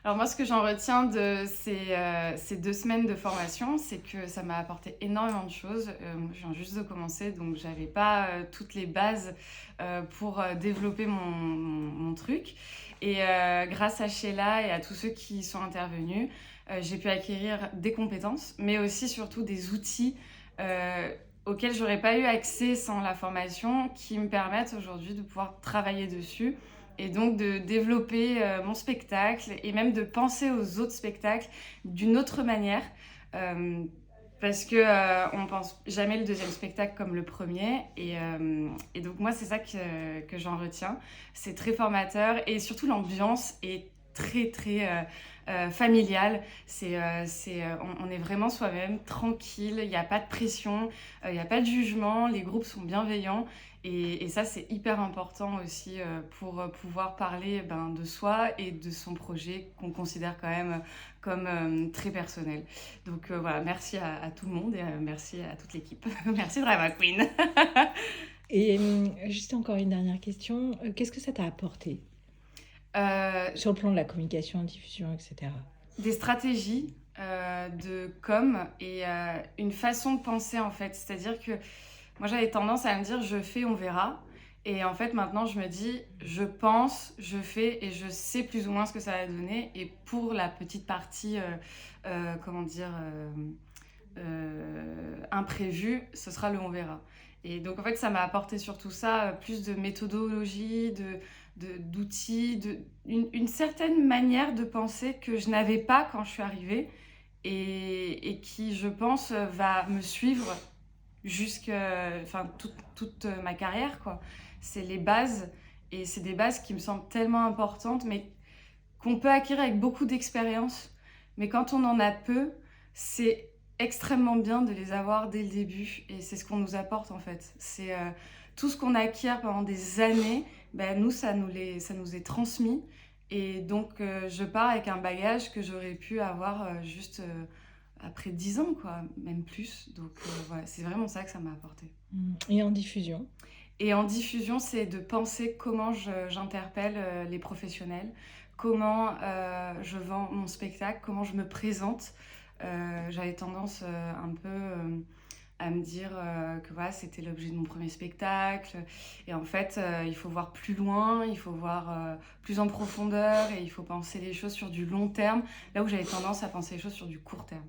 Alors moi, ce que j'en retiens de ces 2 semaines de formation, c'est que ça m'a apporté énormément de choses. Moi, je viens juste de commencer, donc j'avais pas, toutes les bases, pour, développer mon truc et grâce à Sheila et à tous ceux qui sont intervenus, j'ai pu acquérir des compétences, mais aussi surtout des outils, auxquels j'aurais pas eu accès sans la formation, qui me permettent aujourd'hui de pouvoir travailler dessus et donc de développer mon spectacle et même de penser aux autres spectacles d'une autre manière. Euh, Parce que on pense jamais le deuxième spectacle comme le premier et donc moi c'est ça que j'en retiens. C'est très formateur et surtout l'ambiance est très familiale. On est vraiment soi-même, tranquille, il n'y a pas de pression, il n'y a pas de jugement, les groupes sont bienveillants et ça c'est hyper important aussi pour pouvoir parler de soi et de son projet qu'on considère quand même comme très personnel. Donc voilà, merci à tout le monde et merci à toute l'équipe. Merci Drama Queen. Et juste encore une dernière question. Qu'est-ce que ça t'a apporté Euh, sur le plan de la communication, diffusion, etc. des stratégies de com et une façon de penser en fait. C'est-à-dire que moi j'avais tendance à me dire je fais, on verra. Et en fait maintenant je me dis je pense, je fais et je sais plus ou moins ce que ça va donner. Et pour la petite partie, comment dire, imprévu, ce sera le on verra. Et donc en fait ça m'a apporté surtout ça, plus de méthodologie, d'outils, une certaine manière de penser que je n'avais pas quand je suis arrivée et qui je pense va me suivre jusqu'à toute ma carrière quoi. C'est les bases et c'est des bases qui me semblent tellement importantes mais qu'on peut acquérir avec beaucoup d'expérience. Mais quand on en a peu, c'est extrêmement bien de les avoir dès le début. Et c'est ce qu'on nous apporte en fait. C'est tout ce qu'on acquiert pendant des années, ben, nous, ça nous est transmis. Et donc, je pars avec un bagage que j'aurais pu avoir juste après 10 ans, quoi, même plus. Donc, voilà, c'est vraiment ça que ça m'a apporté. Et en diffusion? Et en diffusion, c'est de penser comment j'interpelle les professionnels, comment je vends mon spectacle, comment je me présente. J'avais tendance un peu à me dire que voilà, c'était l'objet de mon premier spectacle. Et en fait, il faut voir plus loin, il faut voir plus en profondeur et il faut penser les choses sur du long terme, là où j'avais tendance à penser les choses sur du court terme.